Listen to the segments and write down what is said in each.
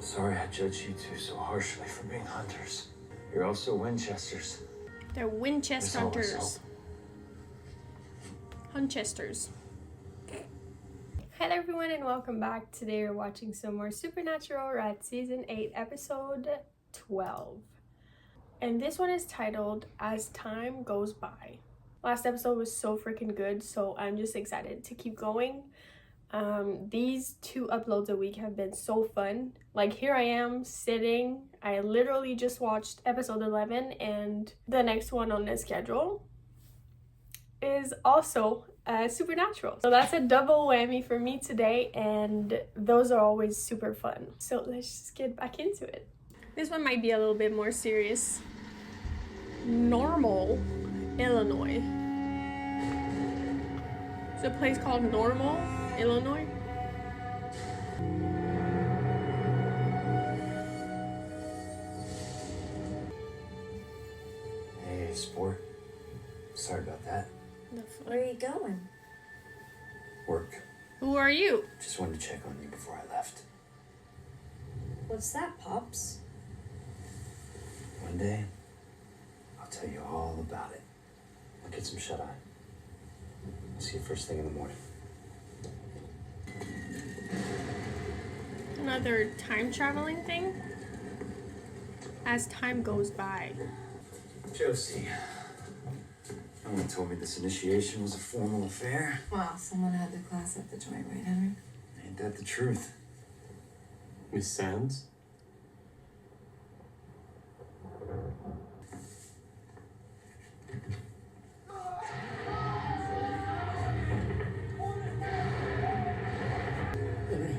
Sorry I judged you two so harshly for being hunters. You're also Winchesters. They're Winchester There's always hunters. Hunchesters. Hello everyone and welcome back. Today we're watching some more Supernatural. We're at season 8, episode 12. And this one is titled As Time Goes By. Last episode was so freaking good, so I'm just excited to keep going. These 2 uploads a week have been so fun. Like, here I am sitting. I literally just watched episode 11, and the next one on the schedule is also Supernatural. So that's a double whammy for me today, and those are always super fun. So let's just get back into it. This one might be a little bit more serious. Normal, Illinois. It's a place called Normal, Illinois. Hey, sport. Sorry about that. Where are you going? Work. Who are you? Just wanted to check on you before I left. What's that, Pops? One day, I'll tell you all about it. I'll get some shut-eye. I'll see you first thing in the morning. Another time traveling thing? As time goes by. Josie. No one told me this initiation was a formal affair. Well, someone had the class at the joint, right, Henry? Ain't that the truth? Miss Sands? Henry,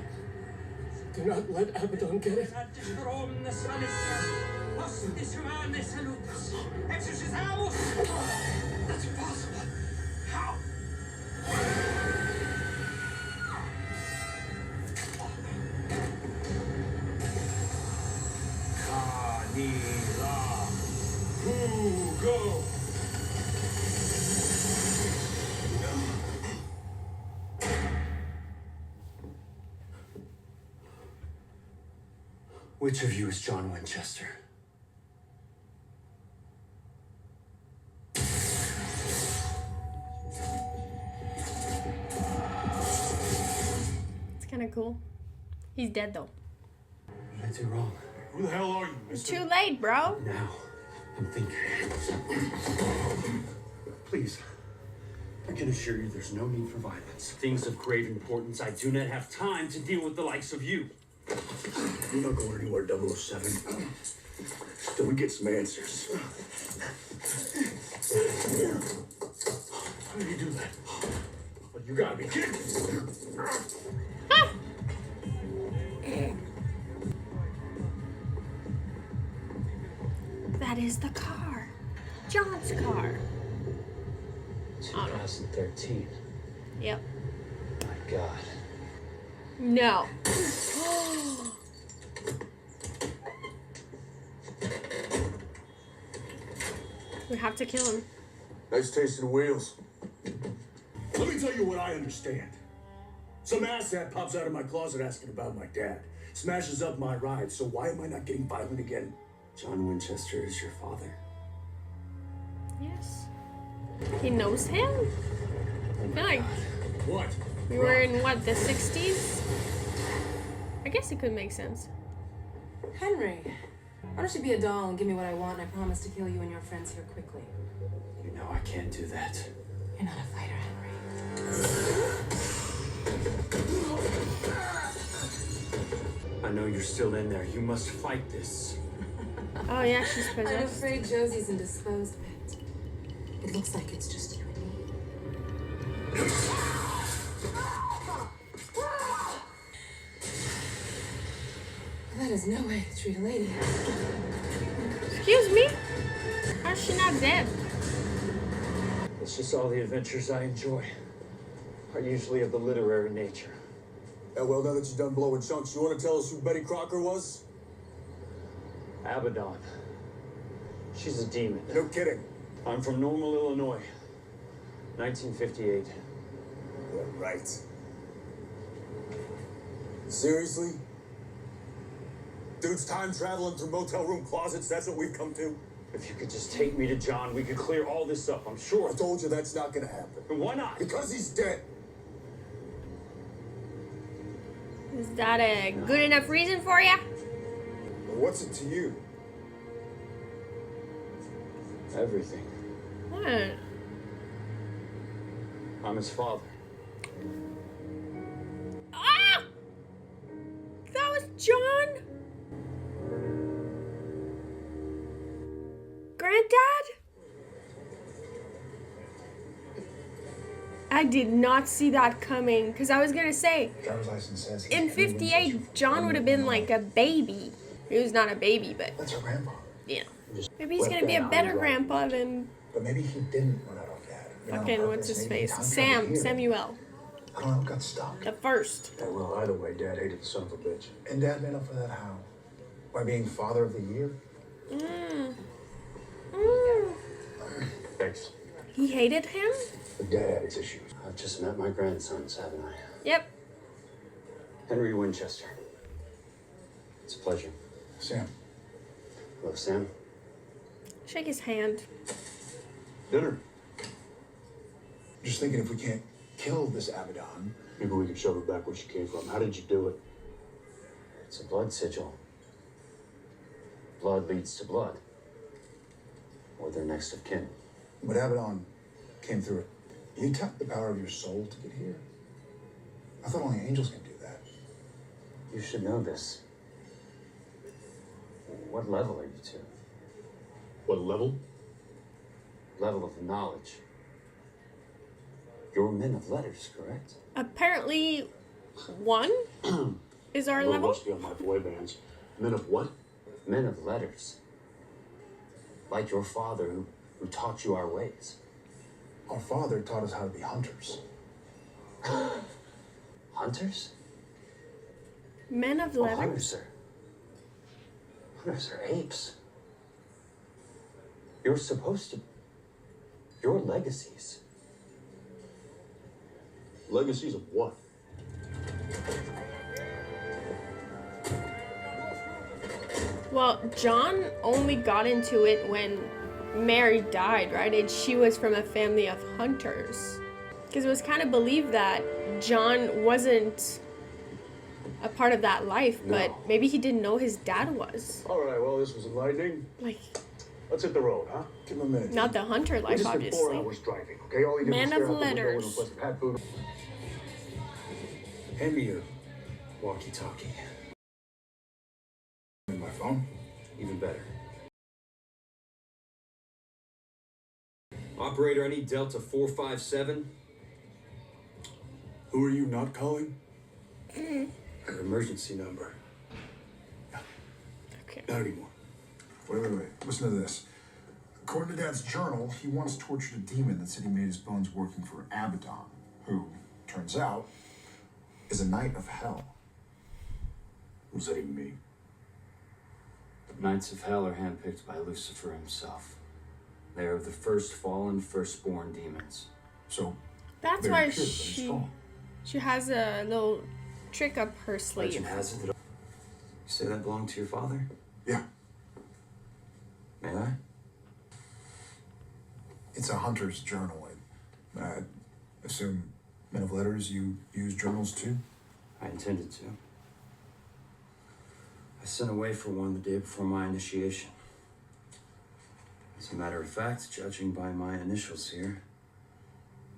do not let Abaddon get it. That's impossible. How? Go! Which of you is John Winchester? It's kind of cool. He's dead though. What did I do wrong? Who the hell are you, mister? Too late, bro. Now, I'm thinking. Please, I can assure you there's no need for violence. Things of great importance. I do not have time to deal with the likes of you. You're not going anywhere, 007. Till we get some answers. How do you do that? But you gotta be kidding me. That is the car. John's car. 2013. Yep. My God. No. We have to kill him. Nice taste in the wheels. Let me tell you what I understand. Some asshat pops out of my closet asking about my dad. Smashes up my ride, so why am I not getting violent again? John Winchester is your father. Yes. He knows him? I feel like What? we were in, what, the 60s? I guess it could make sense. Henry, why don't you be a doll and give me what I want, and I promise to kill you and your friends here quickly. You know I can't do that. You're not a fighter, Henry. I know you're still in there. You must fight this. Oh yeah, she's I'm possessed. afraid Josie's indisposed of it. It looks like it's just you and me. That is no way to treat a lady. Excuse me? How's she not dead? It's just all the adventures I enjoy are usually of the literary nature. Yeah, well, now that you're done blowing chunks, you want to tell us who Betty Crocker was? Abaddon. She's a demon. No kidding. I'm from Normal, Illinois. 1958. Yeah, right. Seriously? Dude's time traveling through motel room closets, that's what we've come to? If you could just take me to John, we could clear all this up, I'm sure. I told you that's not gonna happen. And why not? Because he's dead. Is that a good enough reason for you? What's it to you? Everything. What? I'm his father. Ah! That was John? Granddad? I did not see that coming, because I was gonna say, Driver's license says he's in 58, John would have been like a baby. He was not a baby, but, That's her grandfather. you know. Maybe he's gonna be a better grandpa than But maybe he didn't run out of dad. You know, on fucking, what's purpose. his Maybe he face? time traveled here. Samuel. I don't know, got stuck. The first. Yeah, well, either way, Dad hated the son of a bitch. And Dad made up for that how? By being father of the year? Thanks. He hated him? But Dad had his issues. I've just met my grandsons, haven't I? Yep. Henry Winchester. It's a pleasure. Sam. Hello, Sam. Shake his hand. Dinner. Just thinking if we can't kill this Abaddon. Maybe we can shove her back where she came from. How did you do it? It's a blood sigil. Blood leads to blood. Or their next of kin. But Abaddon came through it. You tapped the power of your soul to get here. I thought only angels can do that. You should know this. What level are you to? What level? Level of knowledge. You're men of letters, correct? Apparently, 1 is our A little level. rusty on my boy bands. Men of what? Men of letters. Like your father who taught you our ways. Our father taught us how to be hunters. Hunters? Men of Oh, letters. Hunters are apes. You're supposed to... Your legacies. Legacies of what? Well, John only got into it when Mary died, right? And she was from a family of hunters. Because it was kind of believed that John wasn't a part of that life, but maybe he didn't know his dad was. All right, well, this was enlightening. Like, Let's hit the road, huh? Give him a minute. not the hunter We life, just spent 4 obviously. hours driving, okay? All you did Man was stare of out the window letters. and request had food. Hand me your walkie-talkie. My phone. Even better. Operator, I need Delta 457. Who are you not calling? An emergency number. Okay. Not anymore. Wait. Listen to this. According to Dad's journal, he once tortured a demon that said he made his bones working for Abaddon, who, turns out, is a knight of hell. What does that even mean? Knights of Hell are handpicked by Lucifer himself. They are the first fallen, firstborn demons. So, That's very why pure, very strong. she has a little trick up her sleeve. Legend has it that... You say that belonged to your father? Yeah, May I? it's a hunter's journal. I assume men of letters, you use journals too? I intended to. I sent away for one the day before my initiation. As a matter of fact, judging by my initials here,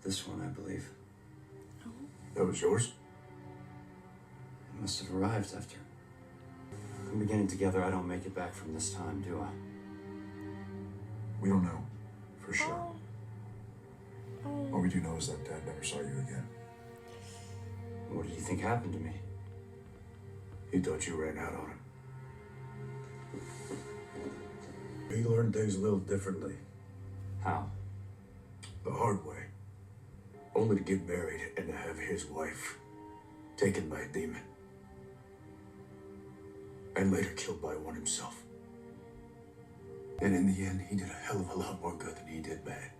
this one, I believe, That was yours? it must have arrived after. From beginning together, I don't make it back from this time, do I? We don't know, for sure. All we do know is that Dad never saw you again. What do you think happened to me? He thought you ran out on him. He learned things a little differently. How? The hard way. Only to get married and to have his wife taken by a demon. And later killed by one himself. And in the end, he did a hell of a lot more good than he did bad.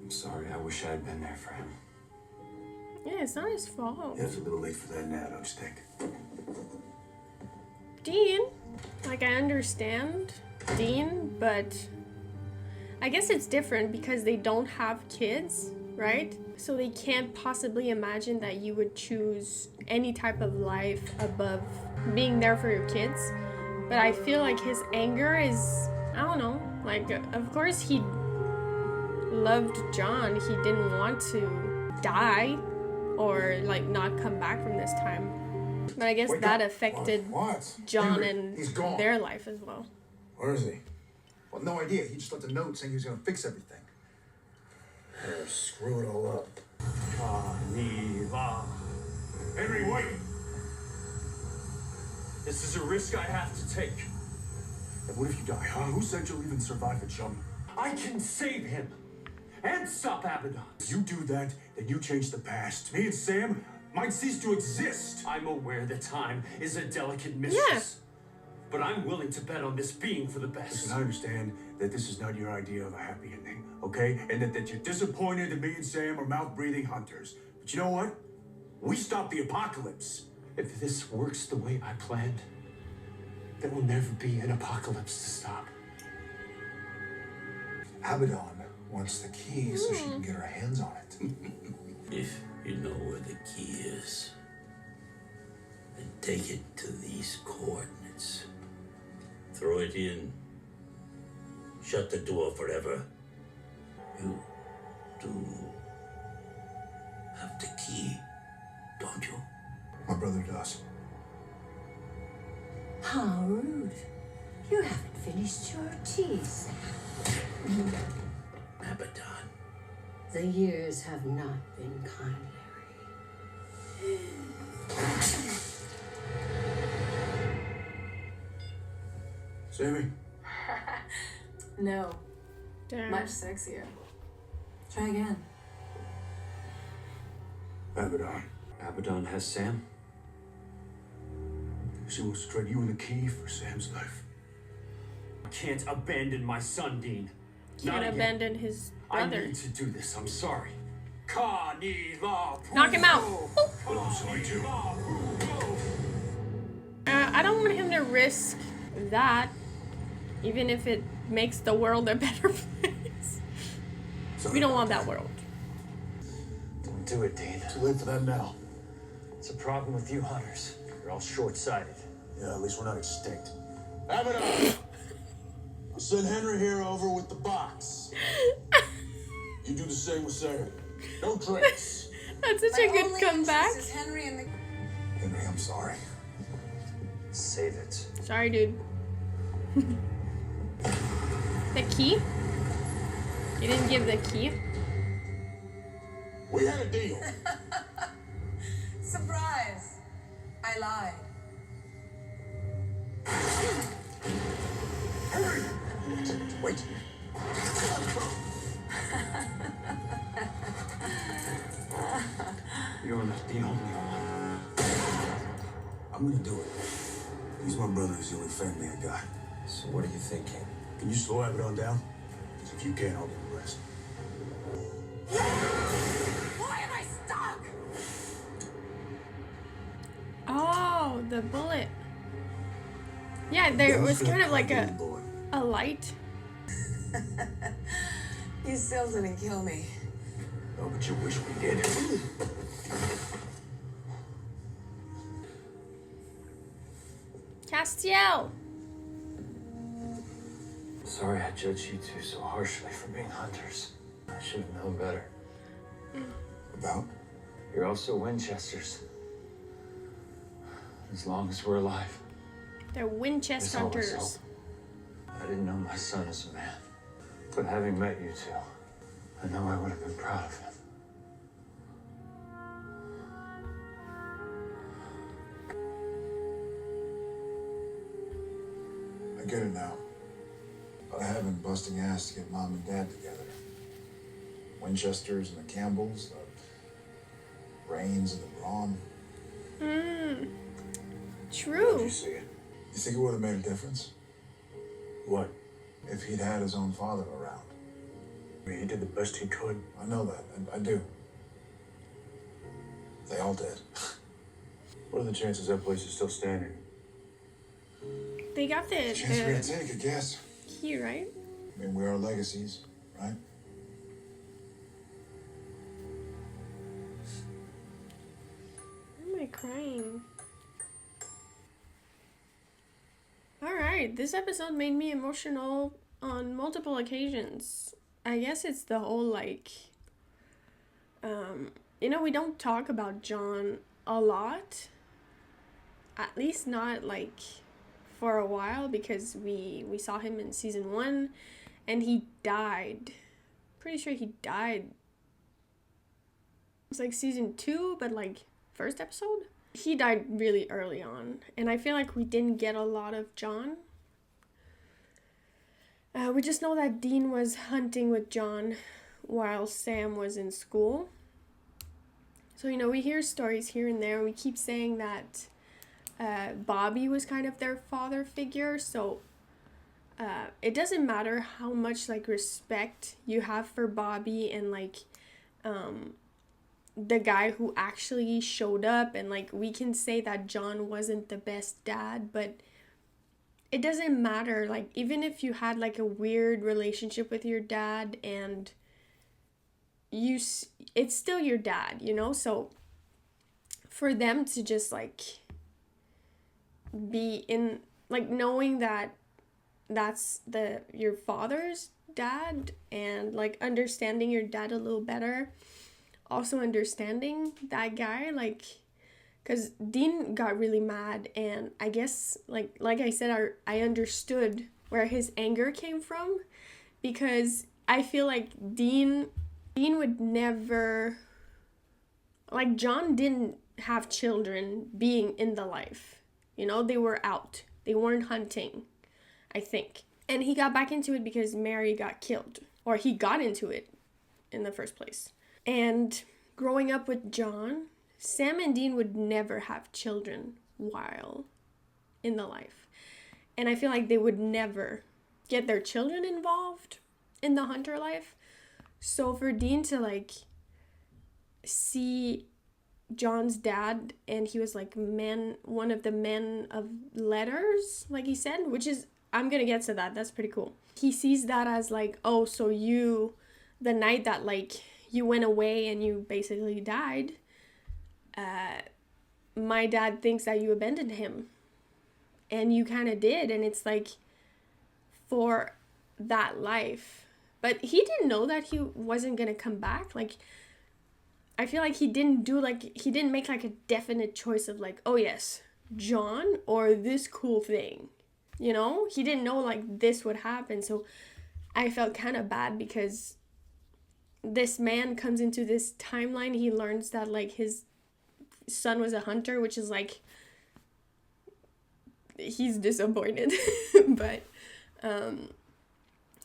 I'm sorry, I wish I had been there for him. Yeah, it's not his fault. Yeah, it's a little late for that now, don't you think? Dean, like, I understand Dean, but I guess it's different because they don't have kids, right? So they can't possibly imagine that you would choose any type of life above being there for your kids. But I feel like his anger is, I don't know, like, of course he loved John. He didn't want to die or, like, not come back from this time. But I guess that affected What? John Henry, and he's gone. their life as well. Where is he? Well, no idea. He just left a note saying he was going to fix everything. Screw it all up. Henry, wait! This is a risk I have to take. And what if you die, huh? Who said you'll even survive it, chum? I can save him and stop Abaddon. If you do that, then you change the past. Me and Sam might cease to exist. I'm aware that time is a delicate mistress. But I'm willing to bet on this being for the best. Listen, I understand that this is not your idea of a happy ending, okay? And that you're disappointed that me and Sam are mouth-breathing hunters. But you know what? We stopped the apocalypse. If this works the way I planned, there will never be an apocalypse to stop. Abaddon wants the key so she can get her hands on it. If you know where the key is, then take it to these coordinates. Throw it in. Shut the door forever. You do have the key, don't you? My brother does. How rude. You haven't finished your tea, Sam. Abaddon. The years have not been kind, Larry. Sammy? No, Damn. much sexier. Try again. Abaddon. Abaddon has Sam? She wants to trade you and the key for Sam's life. I can't abandon my son, Dean. Can't Not again. abandon his I brother. need to do this. I'm sorry. Knock him out. Well, I'm sorry too. I don't want him to risk that, even if it makes the world a better place. We don't want that world. Don't do it, Dean. Too late for that now. It's a problem with you hunters. You're all short-sighted. Yeah, at least we're not extinct. Abaddon! I'll send Henry here over with the box. You do the same with Sarah. No drinks. That's such a good comeback. Is Henry and the... Henry, I'm sorry. Save it. Sorry, dude. The key? You didn't give the key? We had a deal. Surprise! I lied. Henry! Wait. You're not the only one. I'm gonna do it. He's my brother. He's the only family I got. So what are you thinking? Can you slow Abaddon down? If you can, I'll do the rest. Why am I stuck? Oh, the bullet. Yeah, there was kind of like a light. You still didn't kill me. Oh, but you wish we did. Castiel. Sorry I judged you two so harshly for being hunters. I should have known better. About? You're also Winchesters. As long as we're alive. They're Winchester there's always hunters. hope. I didn't know my son as a man. But having met you two, I know I would have been proud of him. I get it now. But I have been busting ass to get Mom and Dad together. Winchesters and the Campbells, the Rains and the Braun. Mmm. How'd True. you see it? You think it would have made a difference? What? If he'd had his own father around. I mean, he did the best he could. I know that. I do. They all did. What are the chances that place is still standing? They got the Chance we gotta take, I guess. key, right? I mean, we are legacies, right? Why am I crying? Alright, this episode made me emotional on multiple occasions. I guess it's the whole, like, we don't talk about John a lot. At least not, like, for a while, because we saw him in season 1, and he died. Pretty sure he died. It was, like, season 2, but, like, first episode? He died really early on, and I feel like we didn't get a lot of John. We just know that Dean was hunting with John while Sam was in school. So, we hear stories here and there, and we keep saying that Bobby was kind of their father figure, so it doesn't matter how much, like, respect you have for Bobby and, like, the guy who actually showed up, and, like, we can say that John wasn't the best dad, but it doesn't matter. Like, even if you had, like, a weird relationship with your dad, and it's still your dad, so for them to just, like, be in, like, knowing that that's your father's dad, and, like, understanding your dad a little better, also understanding that guy, like, because Dean got really mad, and I guess, like I said, I understood where his anger came from, because I feel like Dean would never, like, John didn't have children being in the life, they were out, they weren't hunting, I think, and he got back into it because Mary got killed, or he got into it in the first place. And growing up with John, Sam and Dean would never have children while in the life. And I feel like they would never get their children involved in the hunter life. So for Dean to, like, see John's dad, and he was, like, one of the men of letters, like he said, which is, I'm gonna get to that, that's pretty cool. He sees that as, like, oh, so the night that, like, you went away and you basically died, my dad thinks that you abandoned him, and you kind of did, and it's, like, for that life. But he didn't know that he wasn't gonna come back. Like, I feel like he didn't make, like, a definite choice of, like, oh yes, John or this cool thing, he didn't know, like, this would happen. So I felt kind of bad, because this man comes into this timeline, he learns that, like, his son was a hunter, which is, like, he's disappointed. But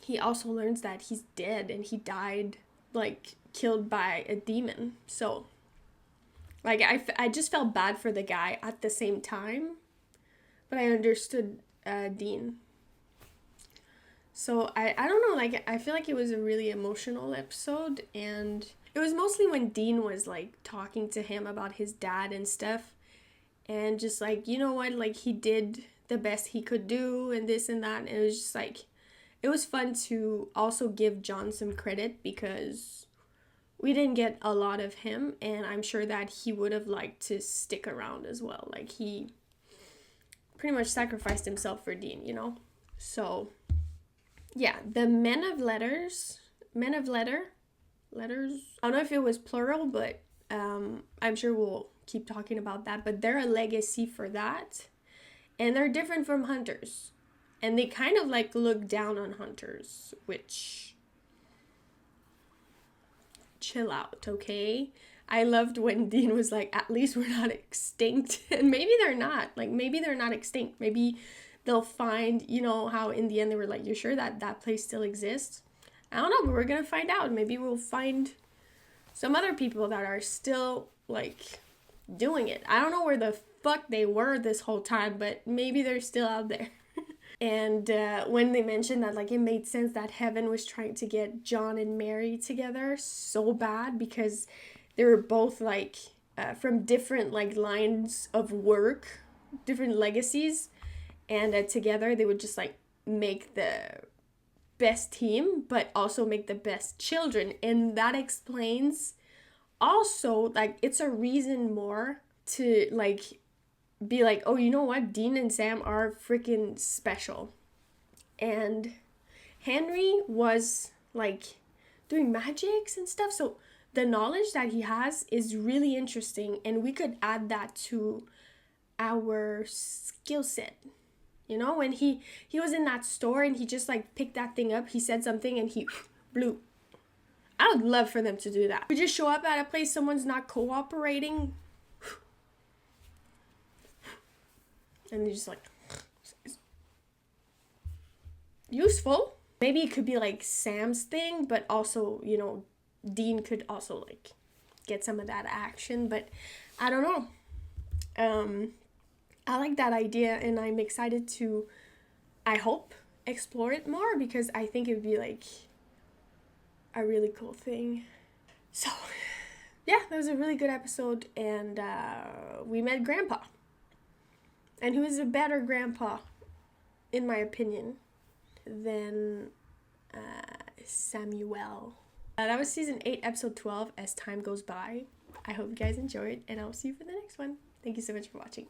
he also learns that he's dead, and he died, like, killed by a demon. So, like, I just felt bad for the guy at the same time, but I understood Dean. So I don't know, like, I feel like it was a really emotional episode, and it was mostly when Dean was, like, talking to him about his dad and stuff, and just, like, like, he did the best he could do, and this and that, and it was just, like, it was fun to also give John some credit, because we didn't get a lot of him, and I'm sure that he would have liked to stick around as well. Like, he pretty much sacrificed himself for Dean, So, yeah, the men of letters, I don't know if it was plural, but I'm sure we'll keep talking about that, but they're a legacy for that, and they're different from hunters, and they kind of, like, look down on hunters, which, chill out, okay? I loved when Dean was like, at least we're not extinct, and maybe they're not, like, maybe they're not extinct, maybe they'll find, how in the end they were like, you're sure that place still exists? I don't know, but we're gonna find out. Maybe we'll find some other people that are still, like, doing it. I don't know where the fuck they were this whole time, but maybe they're still out there. And when they mentioned that, like, it made sense that Heaven was trying to get John and Mary together so bad, because they were both, like, from different like lines of work, different legacies, and together they would just like make the best team, but also make the best children. And that explains also, like, it's a reason more to like be like, oh, you know what, Dean and Sam are freaking special. And Henry was like doing magics and stuff, so the knowledge that he has is really interesting, and we could add that to our skill set. You know, when he was in that store and he just like picked that thing up, he said something and he blew. I would love for them to do that. We just show up at a place, someone's not cooperating, and they're just like, useful. Maybe it could be like Sam's thing, but also, you know, Dean could also like get some of that action, but I don't know. I like that idea, and I'm excited to, I hope, explore it more, because I think it would be like a really cool thing. So yeah, that was a really good episode, and we met Grandpa, and who is a better grandpa, in my opinion, than Samuel. That was season 8, episode 12, As Time Goes By. I hope you guys enjoyed, and I'll see you for the next one. Thank you so much for watching.